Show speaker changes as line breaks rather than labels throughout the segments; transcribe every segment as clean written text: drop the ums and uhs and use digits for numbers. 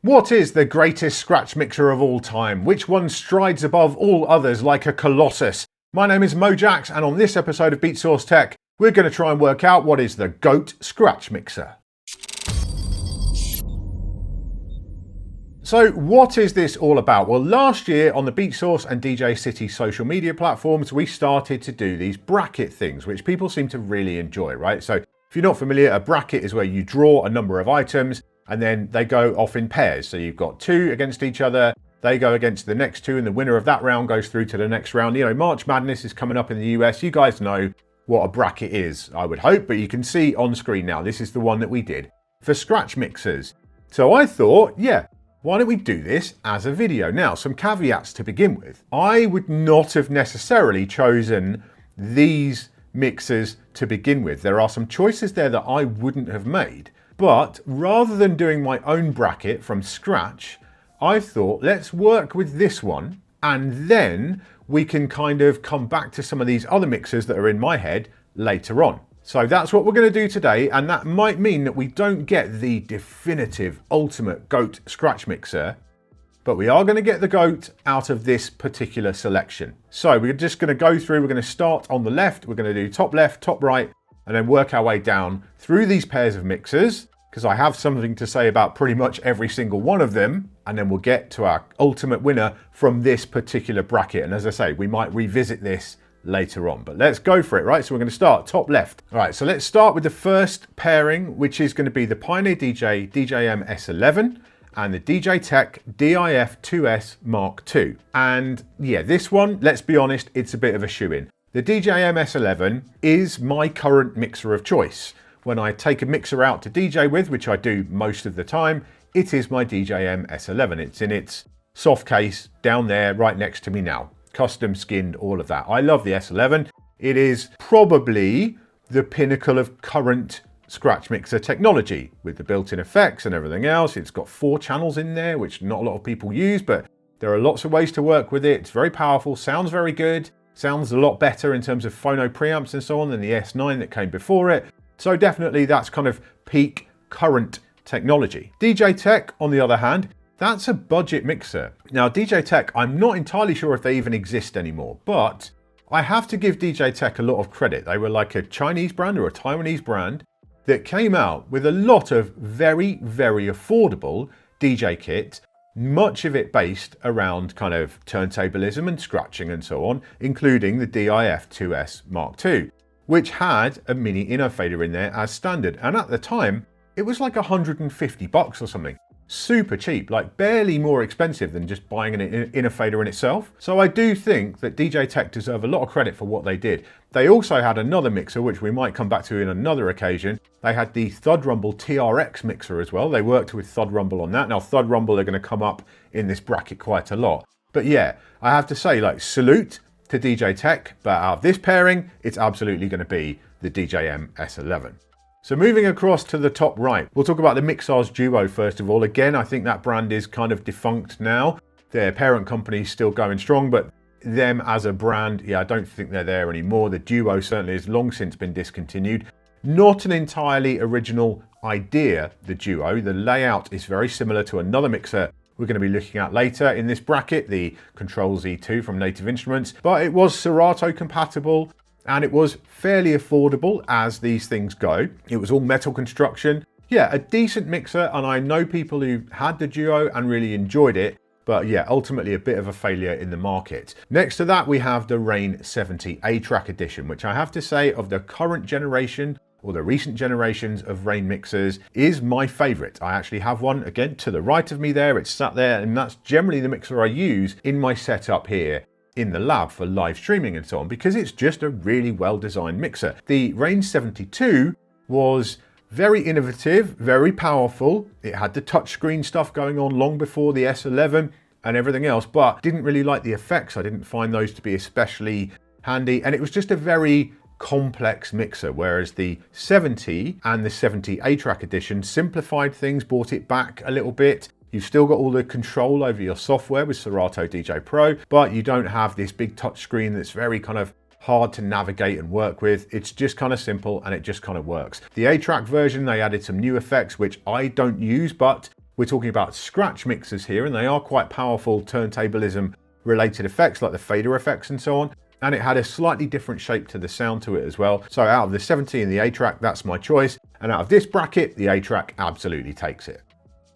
What is the greatest scratch mixer of all time? Which one strides above all others like a colossus? My name is Mojaxx, and on this episode of Beatsource Tech, we're going to try and work out what is the GOAT scratch mixer. So what is this all about? Well, last year on the Beatsource and DJcity social media platforms, we started to do these bracket things, which people seem to really enjoy, right? So if you're not familiar, a bracket is where you draw a number of items and then they go off in pairs. So you've got two against each other, they go against the next two, and the winner of that round goes through to the next round. You know, March Madness is coming up in the US. You guys know what a bracket is, I would hope, but you can see on screen now, this is the one that we did for scratch mixers. So I thought, yeah, why don't we do this as a video? Now, some caveats to begin with. I would not have necessarily chosen these mixers to begin with. There are some choices there that I wouldn't have made. But rather than doing my own bracket from scratch, I thought, let's work with this one and then we can kind of come back to some of these other mixers that are in my head later on. So that's what we're going to do today, and that might mean that we don't get the definitive ultimate GOAT scratch mixer, but we are going to get the GOAT out of this particular selection. So we're just going to go through, we're going to start on the left, we're going to do top left, top right, and then work our way down through these pairs of mixers, because I have something to say about pretty much every single one of them, and then we'll get to our ultimate winner from this particular bracket. And as I say, we might revisit this later on, but let's go for it, right? So we're going to start top left. All right, so let's start with the first pairing, which is going to be the Pioneer DJ DJM S11 and the DJtech DIF2S Mark II. And yeah, this one, let's be honest, it's a bit of a shoe-in. The DJM S11 is my current mixer of choice. When I take a mixer out to DJ with, which I do most of the time, it is my DJM S11. It's in its soft case down there right next to me now. Custom skinned, all of that. I love the S11. It is probably the pinnacle of current scratch mixer technology with the built-in effects and everything else. It's got 4 channels in there, which not a lot of people use, but there are lots of ways to work with it. It's very powerful, sounds very good, sounds a lot better in terms of phono preamps and so on than the S9 that came before it. So definitely that's kind of peak current technology. DJtech, on the other hand, that's a budget mixer. Now, DJtech, I'm not entirely sure if they even exist anymore, but I have to give DJtech a lot of credit. They were like a Chinese brand or a Taiwanese brand that came out with a lot of very, very affordable DJ kit, much of it based around kind of turntablism and scratching and so on, including the DIF2S Mark II, which had a mini inner fader in there as standard. And at the time, it was like $150 or something. Super cheap, like barely more expensive than just buying an inner fader in itself. So I do think that DJtech deserve a lot of credit for what they did. They also had another mixer, which we might come back to in another occasion. They had the Thud Rumble TRX mixer as well. They worked with Thud Rumble on that. Now Thud Rumble are going to come up in this bracket quite a lot. But yeah, I have to say, like, salute to DJtech, but out of this pairing, it's absolutely going to be the DJM S11. So moving across to the top right, we'll talk about the Mixars Duo first of all. Again, I think that brand is kind of defunct now. Their parent company is still going strong, but them as a brand, yeah, I don't think they're there anymore. The Duo certainly has long since been discontinued. Not an entirely original idea, the Duo. The layout is very similar to another mixer we're going to be looking at later in this bracket, the Control Z2 from Native Instruments, but it was Serato compatible, and it was fairly affordable as these things go. It was all metal construction. Yeah, a decent mixer, and I know people who had the Duo and really enjoyed it, but yeah, ultimately a bit of a failure in the market. Next to that, we have the Rane 70 a-trak edition, which I have to say, of the current generation or the recent generations of Rane mixers, is my favorite. I actually have one, again, to the right of me there. It's sat there, and that's generally the mixer I use in my setup here in the lab for live streaming and so on, because it's just a really well-designed mixer. The Rane 72 was very innovative, very powerful. It had the touchscreen stuff going on long before the S11 and everything else, but didn't really like the effects. I didn't find those to be especially handy, and it was just a very complex mixer, whereas the 70 and the 70 a-trak edition simplified things, brought it back a little bit. You've still got all the control over your software with Serato DJ Pro, but you don't have this big touch screen that's very kind of hard to navigate and work with. It's just kind of simple and it just kind of works. The a-trak version, they added some new effects, which I don't use, but We're talking about scratch mixers here, and they are quite powerful turntablism related effects like the fader effects and so on. And it had a slightly different shape to the sound to it as well. So out of the 70 and the a-trak, that's my choice. And out of this bracket, the a-trak absolutely takes it.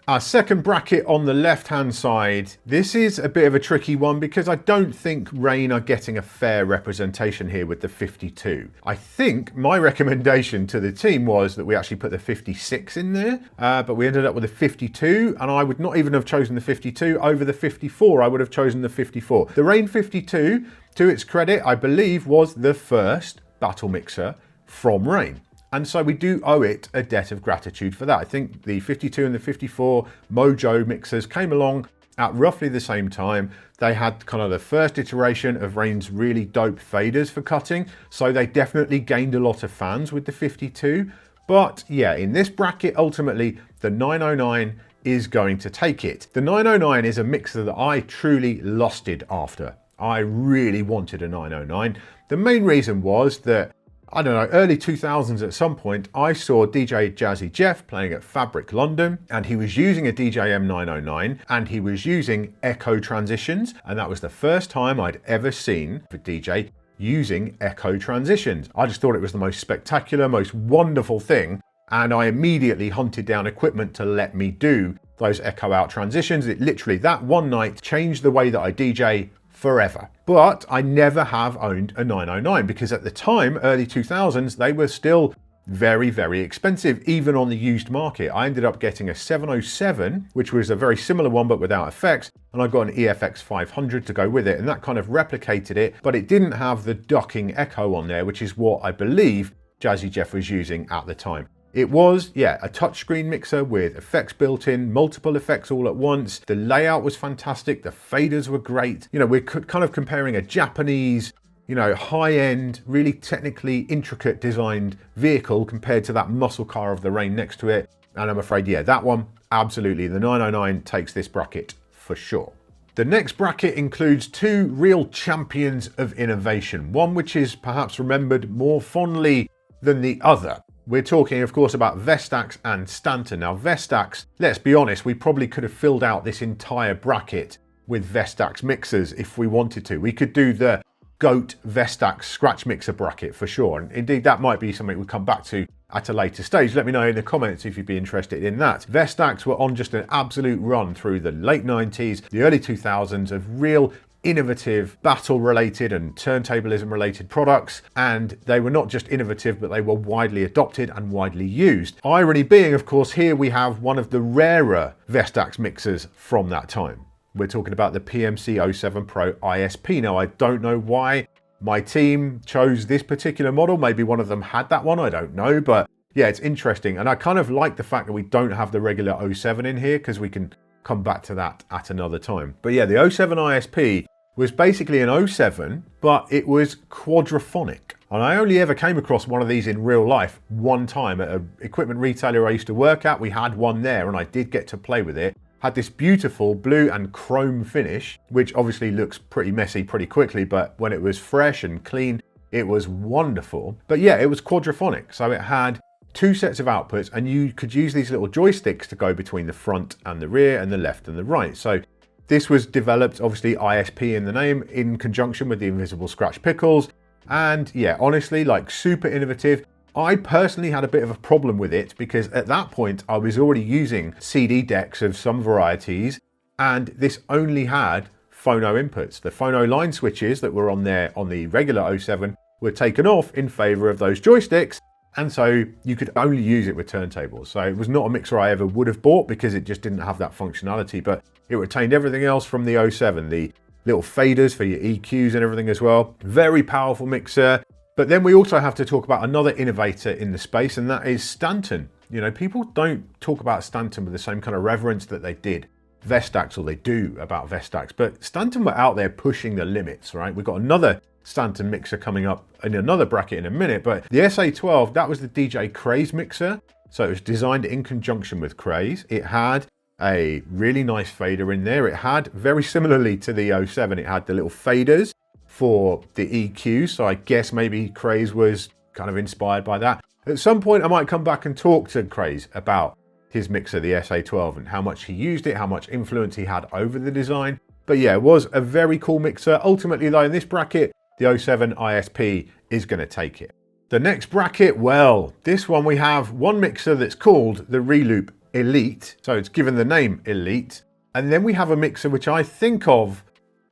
Our second bracket on the left-hand side, this is a bit of a tricky one because I don't think Rane are getting a fair representation here with the 52. I think my recommendation to the team was that we actually put the 56 in there, but we ended up with a 52, and I would not even have chosen the 52 over the 54. I would have chosen the 54. The Rane 52, to its credit, I believe was the first battle mixer from Rane. And so we do owe it a debt of gratitude for that. I think the 52 and the 54 Mojo mixers came along at roughly the same time. They had kind of the first iteration of Rane's really dope faders for cutting. So they definitely gained a lot of fans with the 52. But yeah, in this bracket, ultimately, the 909 is going to take it. The 909 is a mixer that I truly lusted after. I really wanted a 909. The main reason was that, I don't know, early 2000s at some point, I saw DJ Jazzy Jeff playing at Fabric London, and he was using a DJM 909, and he was using echo transitions, and that was the first time I'd ever seen a DJ using echo transitions. I just thought it was the most spectacular, most wonderful thing, and I immediately hunted down equipment to let me do those echo out transitions. It literally, that one night, changed the way that I DJ forever. But I never have owned a 909 because at the time, early 2000s, they were still very, very expensive, even on the used market. I ended up getting a 707, which was a very similar one, but without effects. And I got an EFX 500 to go with it. And that kind of replicated it, but it didn't have the ducking echo on there, which is what I believe Jazzy Jeff was using at the time. It was, yeah, a touchscreen mixer with effects built in, multiple effects all at once. The layout was fantastic. The faders were great. You know, we're kind of comparing a Japanese, you know, high-end, really technically intricate designed vehicle compared to that muscle car of the Rane next to it. And I'm afraid, yeah, that one, absolutely. The 909 takes this bracket for sure. The next bracket includes two real champions of innovation. One which is perhaps remembered more fondly than the other. We're talking, of course, about Vestax and Stanton. Now, Vestax, let's be honest, we probably could have filled out this entire bracket with Vestax mixers if we wanted to. We could do the GOAT Vestax scratch mixer bracket for sure. And indeed, that might be something we'll come back to at a later stage. Let me know in the comments if you'd be interested in that. Vestax were on just an absolute run through the late 90s, the early 2000s of real innovative battle related and turntablism related products, and they were not just innovative, but they were widely adopted and widely used. Irony being, of course, here we have one of the rarer Vestax mixers from that time. We're talking about the PMC 07 Pro ISP. Now, I don't know why my team chose this particular model. Maybe one of them had that one, I don't know, but yeah, it's interesting. And I kind of like the fact that we don't have the regular 07 in here because we can come back to that at another time. But yeah, the 07 ISP was basically an 07, but it was quadraphonic. And I only ever came across one of these in real life one time at an equipment retailer I used to work at. We had one there and I did get to play with it. Had this beautiful blue and chrome finish, which obviously looks pretty messy pretty quickly, but when it was fresh and clean, it was wonderful. But yeah, it was quadraphonic. So it had two sets of outputs and you could use these little joysticks to go between the front and the rear and the left and the right. So this was developed, obviously ISP in the name, in conjunction with the Invisible Scratch Pickles. And yeah, honestly, like super innovative. I personally had a bit of a problem with it because at that point I was already using CD decks of some varieties and this only had phono inputs. The phono line switches that were on there on the regular 07 were taken off in favor of those joysticks. And so you could only use it with turntables. So it was not a mixer I ever would have bought because it just didn't have that functionality, but it retained everything else from the 07, the little faders for your EQs and everything as well. Very powerful mixer. But then we also have to talk about another innovator in the space, and that is Stanton. You know, people don't talk about Stanton with the same kind of reverence that they did Vestax, or they do about Vestax, but Stanton were out there pushing the limits, right? We've got another Stanton mixer coming up in another bracket in a minute, but the SA12, that was the DJ Craze mixer. So it was designed in conjunction with Craze. It had a really nice fader in there. It had, very similarly to the 07, it had the little faders for the EQ. So I guess maybe Craze was kind of inspired by that. At some point, I might come back and talk to Craze about his mixer, the SA12, and how much he used it, how much influence he had over the design. But yeah, it was a very cool mixer. Ultimately though, in this bracket, the 07 ISP is going to take it. The next bracket, well, this one we have one mixer that's called the Reloop Elite. So it's given the name Elite. And then we have a mixer which I think of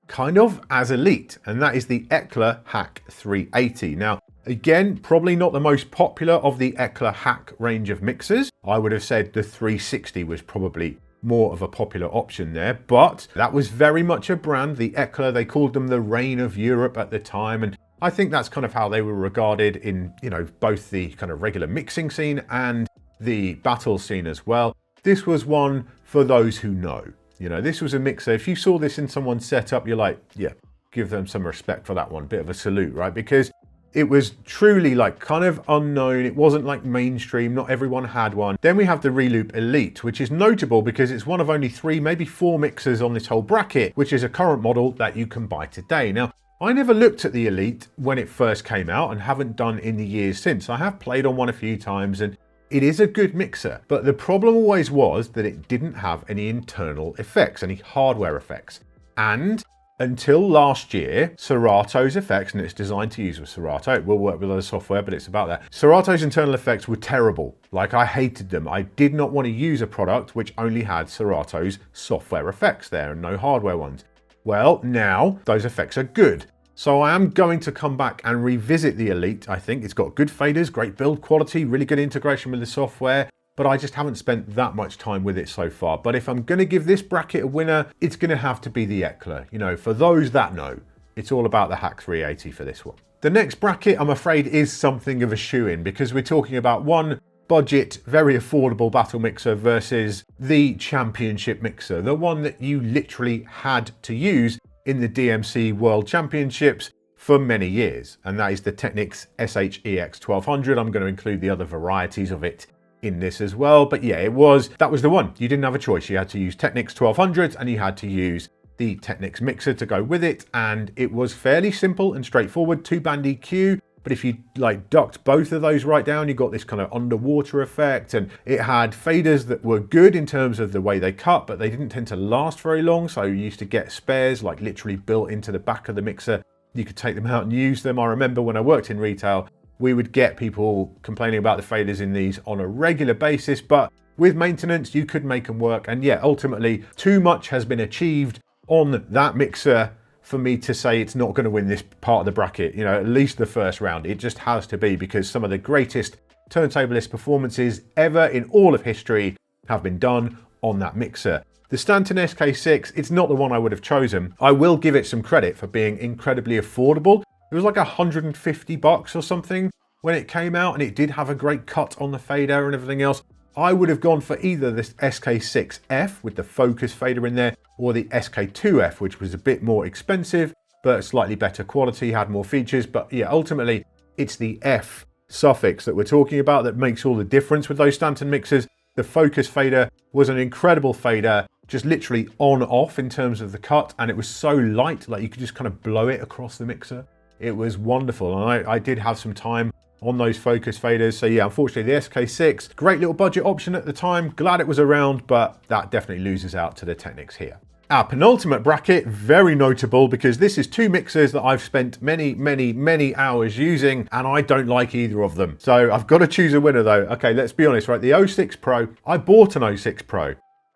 kind of as Elite, and that is the Ekla Hack 380. Now, again, probably not the most popular of the Ekla Hack range of mixers. I would have said the 360 was probably more of a popular option there, but that was very much a brand. The Ekla, they called them the reign of Europe at the time, and I think that's kind of how they were regarded in, you know, both the kind of regular mixing scene and the battle scene as well. This was one for those who know. You know, this was a mixer. If you saw this in someone's setup, you're like, yeah, give them some respect for that one. Bit of a salute, right? Because it was truly like kind of unknown. It wasn't like mainstream. Not everyone had one. Then we have the Reloop Elite, which is notable because it's one of only 3, maybe 4 mixers on this whole bracket, which is a current model that you can buy today. Now, I never looked at the Elite when it first came out and haven't done in the years since. I have played on one a few times and it is a good mixer, but the problem always was that it didn't have any internal effects, any hardware effects. And until last year, Serato's effects, and it's designed to use with Serato, it will work with other software, but it's about that. Serato's internal effects were terrible. Like, I hated them. I did not want to use a product which only had Serato's software effects there and no hardware ones. Well, now those effects are good. So I am going to come back and revisit the Elite. I think it's got good faders, great build quality, really good integration with the software, but I just haven't spent that much time with it so far. But if I'm going to give this bracket a winner, it's going to have to be the Ekla. You know, for those that know, it's all about the Hack 380 for this one. The next bracket, I'm afraid, is something of a shoe-in because we're talking about one budget, very affordable battle mixer versus the championship mixer, the one that you literally had to use in the DMC World Championships for many years, and that is the Technics SHEX 1200. I'm going to include the other varieties of it in this as well, but yeah, that was the one. You didn't have a choice. You had to use Technics 1200s and you had to use the Technics mixer to go with it, and it was fairly simple and straightforward, 2-band EQ, but if you like ducked both of those right down, you got this kind of underwater effect, and it had faders that were good in terms of the way they cut, but they didn't tend to last very long, so you used to get spares like literally built into the back of the mixer. You could take them out and use them. I remember when I worked in retail, we would get people complaining about the faders in these on a regular basis, but with maintenance, you could make them work. And yeah, ultimately, too much has been achieved on that mixer for me to say it's not going to win this part of the bracket, you know, at least the first round. It just has to be, because some of the greatest turntablist performances ever in all of history have been done on that mixer. The Stanton SK6, it's not the one I would have chosen. I will give it some credit for being incredibly affordable. It was like $150 or something when it came out, and it did have a great cut on the fader and everything else. I would have gone for either this SK6F with the focus fader in there, or the SK2F, which was a bit more expensive, but slightly better quality, had more features. But yeah, ultimately, it's the F suffix that we're talking about that makes all the difference with those Stanton mixers. The focus fader was an incredible fader, just literally on off in terms of the cut, and it was so light, like you could just kind of blow it across the mixer. It was wonderful, and I did have some time on those focus faders. So yeah, unfortunately the SK6, great little budget option at the time, glad it was around, but that definitely loses out to the Technics here. Our penultimate bracket, very notable because this is 2 mixers that I've spent many hours using, and I don't like either of them. So I've got to choose a winner though. Okay, let's be honest, right? The 06 Pro, I bought an 06 Pro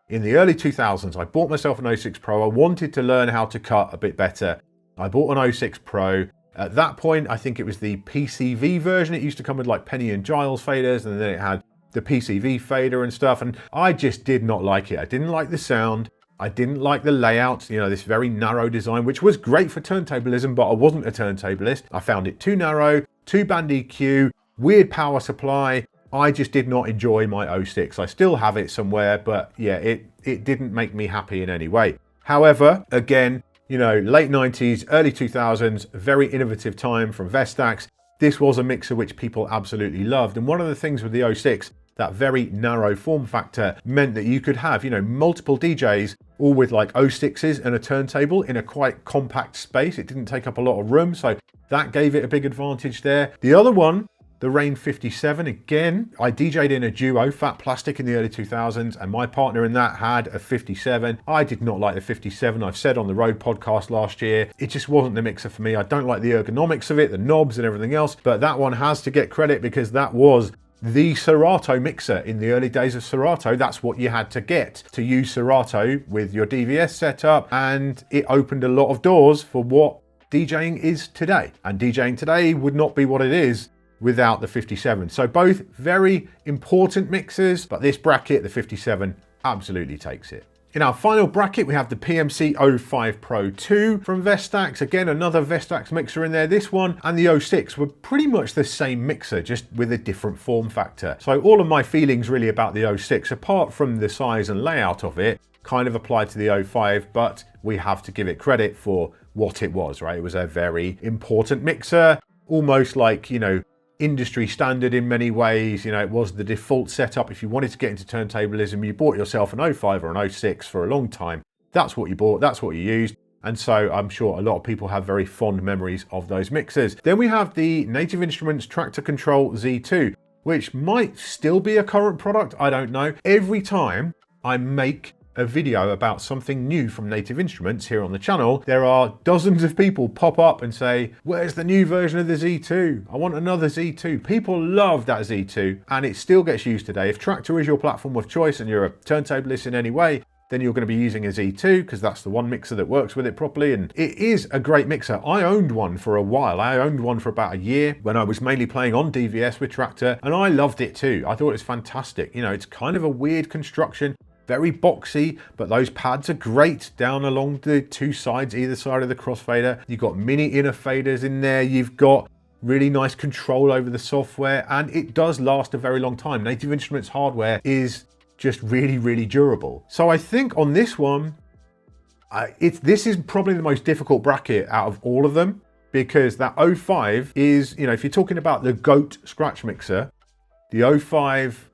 in the early 2000s. I bought myself an 06 Pro. I wanted to learn how to cut a bit better. I bought an 06 Pro. At that point, I think it was the PCV version. It used to come with like Penny and Giles faders, and then it had the PCV fader and stuff, and I just did not like it. I didn't like the sound. I didn't like the layout, you know, this very narrow design, which was great for turntablism, but I wasn't a turntablist. I found it too narrow, 2-band EQ, weird power supply. I just did not enjoy my 06. I still have it somewhere, but yeah, it didn't make me happy in any way. However, again, you know, late 90s, early 2000s, very innovative time from Vestax. This was a mixer which people absolutely loved. And one of the things with the 06, that very narrow form factor meant that you could have, you know, multiple DJs all with like 06s and a turntable in a quite compact space. It didn't take up a lot of room, so that gave it a big advantage there. The other one the Rain 57. Again, I DJ'd in a duo, Fat Plastic, in the early 2000s, and my partner in that had a 57. I did not like the 57. I've said on the Road podcast last year, it just wasn't the mixer for me. I don't like the ergonomics of it, the knobs and everything else, but that one has to get credit because that was the Serato mixer. In the early days of Serato, that's what you had to get to use Serato with your DVS setup, and it opened a lot of doors for what DJing is today. And DJing today would not be what it is without the 57. So both very important mixers, but this bracket, the 57, absolutely takes it. In our final bracket, we have the PMC 05 Pro 2 from Vestax. Again, another Vestax mixer in there. This one and the 06 were pretty much the same mixer, just with a different form factor. So all of my feelings really about the 06, apart from the size and layout of it, kind of applied to the 05, but we have to give it credit for what it was, right? It was a very important mixer, almost like, industry standard in many ways. It was the default setup. If you wanted to get into turntablism, you bought yourself an 05 or an 06 for a long time. That's what you bought, that's what you used. And so I'm sure a lot of people have very fond memories of those mixers. Then we have the Native Instruments Tractor Control Z2, which might still be a current product, I don't know. Every time I make a video about something new from Native Instruments here on the channel, there are dozens of people pop up and say, where's the new version of the Z2? I want another Z2. People love that Z2 and it still gets used today. If Tractor is your platform of choice and you're a turntablist in any way, then you're going to be using a Z2 because that's the one mixer that works with it properly. And it is a great mixer. I owned one for a while. I owned one for about a year when I was mainly playing on DVS with Tractor, and I loved it too. I thought it was fantastic. It's kind of a weird construction, very boxy, but those pads are great down along the two sides, either side of the crossfader. You've got mini inner faders in there. You've got really nice control over the software, and it does last a very long time. Native Instruments hardware is just really, really durable. So I think on this one, this is probably the most difficult bracket out of all of them, because that 05 is, if you're talking about the GOAT scratch mixer, the 05,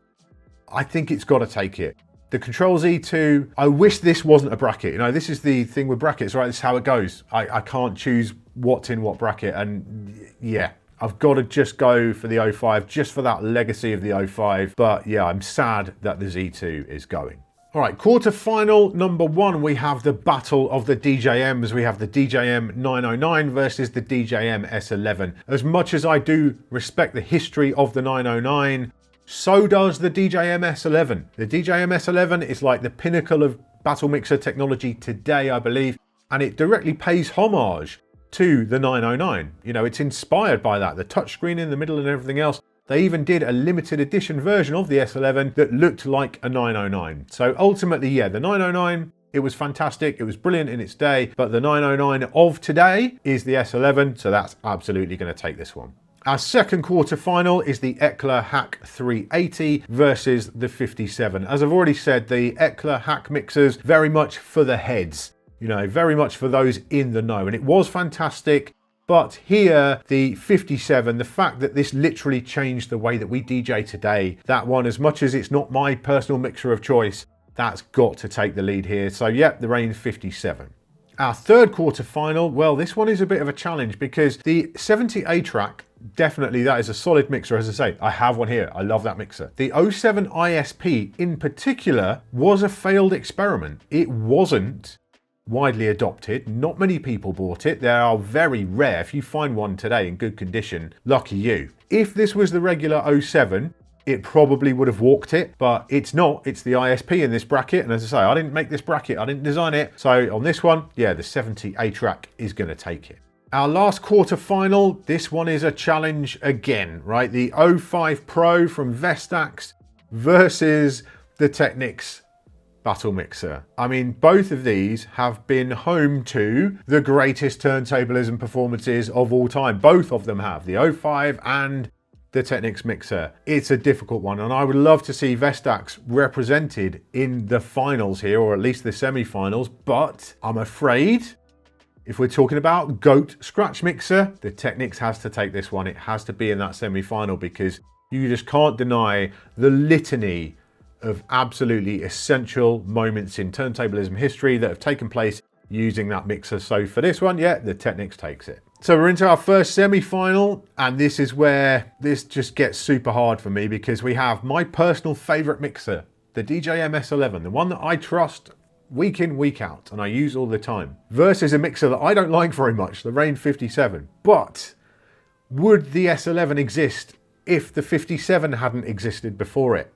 I think it's got to take it. The Control Z2, I wish this wasn't a bracket. This is the thing with brackets, right? This is how it goes. I can't choose what's in what bracket. And yeah, I've got to just go for the 05, just for that legacy of the 05. But yeah, I'm sad that the Z2 is going. All right, quarter-final number one, we have the battle of the DJMs. We have the DJM 909 versus the DJM S11. As much as I do respect the history of the 909, so does the DJM S11. The DJM S11 is like the pinnacle of battle mixer technology today, I believe, and it directly pays homage to the 909. It's inspired by that, the touchscreen in the middle and everything else. They even did a limited edition version of the S11 that looked like a 909. So ultimately, yeah, the 909, it was fantastic, it was brilliant in its day, but the 909 of today is the S11, so that's absolutely going to take this one. Our second quarter-final is the Eckler Hack 380 versus the 57. As I've already said, the Eckler Hack mixers, very much for the heads, very much for those in the know. And it was fantastic, but here, the 57, the fact that this literally changed the way that we DJ today, that one, as much as it's not my personal mixer of choice, that's got to take the lead here. So yeah, the Rain 57. Our third quarter-final, well, this one is a bit of a challenge because the 70 a-trak, definitely that is a solid mixer. As I say, I have one here. I love that mixer. The 07 ISP in particular was a failed experiment. It wasn't widely adopted. Not many people bought it. They are very rare. If you find one today in good condition, lucky you. If this was the regular 07, it probably would have walked it, but it's not. It's the ISP in this bracket. And as I say, I didn't make this bracket. I didn't design it. So on this one, yeah, the 70 a-trak is going to take it. Our last quarter-final, this one is a challenge again, right? The 05 Pro from Vestax versus the Technics Battle Mixer. I mean, both of these have been home to the greatest turntablism performances of all time. Both of them have, the 05 and the Technics Mixer. It's a difficult one, and I would love to see Vestax represented in the finals here, or at least the semi-finals, but I'm afraid if we're talking about GOAT scratch mixer, the Technics has to take this one. It has to be in that semi-final because you just can't deny the litany of absolutely essential moments in turntablism history that have taken place using that mixer. So for this one, yeah, the Technics takes it. So we're into our first semi-final, and this is where this just gets super hard for me, because we have my personal favorite mixer, the DJ MS11, the one that I trust week in, week out, and I use all the time, versus a mixer that I don't like very much, the Rane 57. But would the S11 exist if the 57 hadn't existed before it?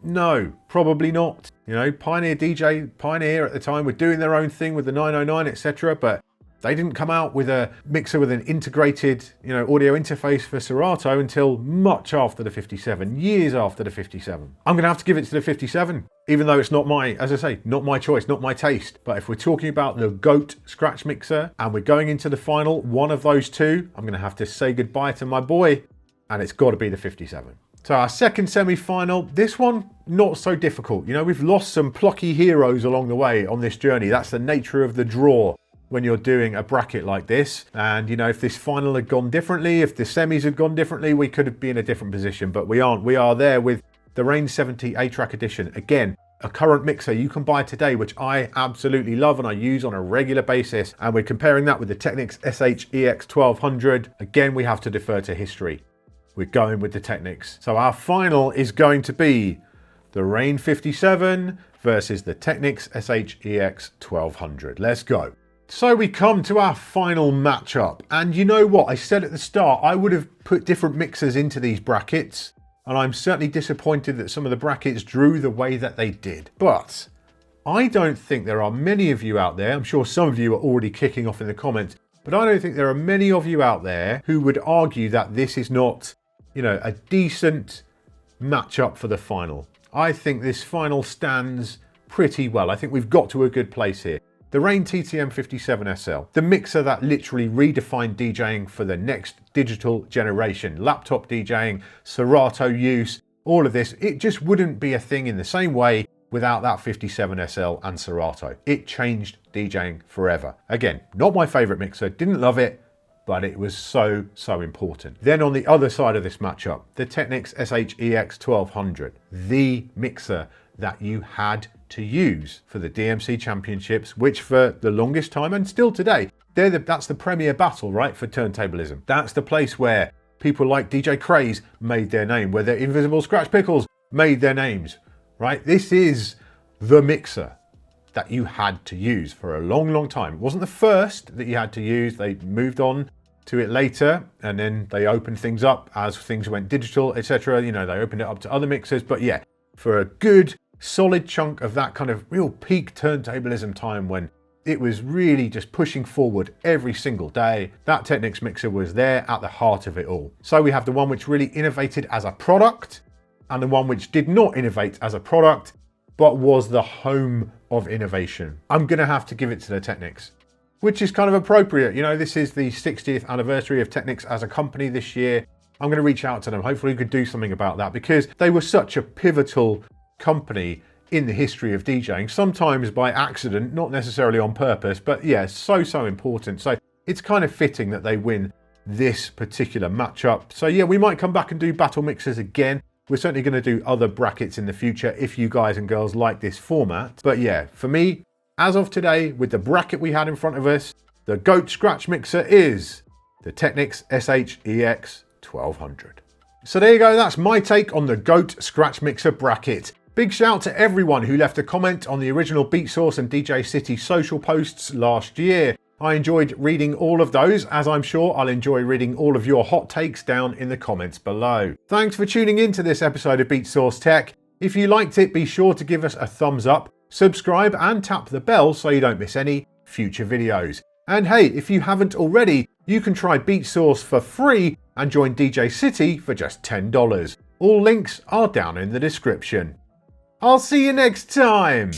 No, probably not. You know, Pioneer at the time were doing their own thing with the 909, etc., but they didn't come out with a mixer with an integrated, you know, audio interface for Serato until much after the 57, years after the 57. I'm going to have to give it to the 57, even though it's not my, as I say, not my choice, not my taste. But if we're talking about the GOAT scratch mixer and we're going into the final, one of those two, I'm going to have to say goodbye to my boy, and it's got to be the 57. So our second semi-final, this one, not so difficult. You know, we've lost some plucky heroes along the way on this journey. That's the nature of the draw when you're doing a bracket like this. And, you know, if this final had gone differently, if the semis had gone differently, we could have been in a different position, but we aren't. We are there with the Rane 70 a-trak edition. Again, a current mixer you can buy today, which I absolutely love and I use on a regular basis. And we're comparing that with the Technics SH-EX 1200. Again, we have to defer to history. We're going with the Technics. So our final is going to be the Rane 57 versus the Technics SH-EX 1200. Let's go. So we come to our final matchup, and you know what? I said at the start I would have put different mixers into these brackets, and I'm certainly disappointed that some of the brackets drew the way that they did. But I don't think there are many of you out there, I'm sure some of you are already kicking off in the comments, but I don't think there are many of you out there who would argue that this is not, you know, a decent matchup for the final. I think this final stands pretty well. I think we've got to a good place here. The Rane TTM 57 SL, the mixer that literally redefined DJing for the next digital generation. Laptop DJing, Serato use, all of this. It just wouldn't be a thing in the same way without that 57 SL and Serato. It changed DJing forever. Again, not my favorite mixer, didn't love it, but it was so important. Then on the other side of this matchup, the Technics SH-EX 1200, the mixer that you had to use for the DMC Championships, which for the longest time and still today, that's the premier battle, right, for turntablism. That's the place where people like DJ Craze made their name, where the Invisible Scratch Pickles made their names, right? This is the mixer that you had to use for a long time. It wasn't the first that you had to use. They moved on to it later, and then they opened things up as things went digital, etc. You know, they opened it up to other mixers, but yeah, for a good solid chunk of that kind of real peak turntablism time when it was really just pushing forward every single day, that Technics mixer was there at the heart of it all. So we have the one which really innovated as a product, and the one which did not innovate as a product, but was the home of innovation. I'm gonna have to give it to the Technics, which is kind of appropriate. You know, this is the 60th anniversary of Technics as a company this year. I'm gonna reach out to them. Hopefully we could do something about that, because they were such a pivotal company in the history of DJing, sometimes by accident, not necessarily on purpose, but yeah, so important. So it's kind of fitting that they win this particular matchup. So yeah, we might come back and do battle mixers again. We're certainly going to do other brackets in the future if you guys and girls like this format. But yeah, for me, as of today, with the bracket we had in front of us, the GOAT scratch mixer is the Technics SH-EX 1200. So there you go, that's my take on the GOAT scratch mixer bracket. Big shout to everyone who left a comment on the original Beatsource and DJcity social posts last year. I enjoyed reading all of those, as I'm sure I'll enjoy reading all of your hot takes down in the comments below. Thanks for tuning in to this episode of Beatsource Tech. If you liked it, be sure to give us a thumbs up, subscribe and tap the bell so you don't miss any future videos. And hey, if you haven't already, you can try Beatsource for free and join DJcity for just $10. All links are down in the description. I'll see you next time.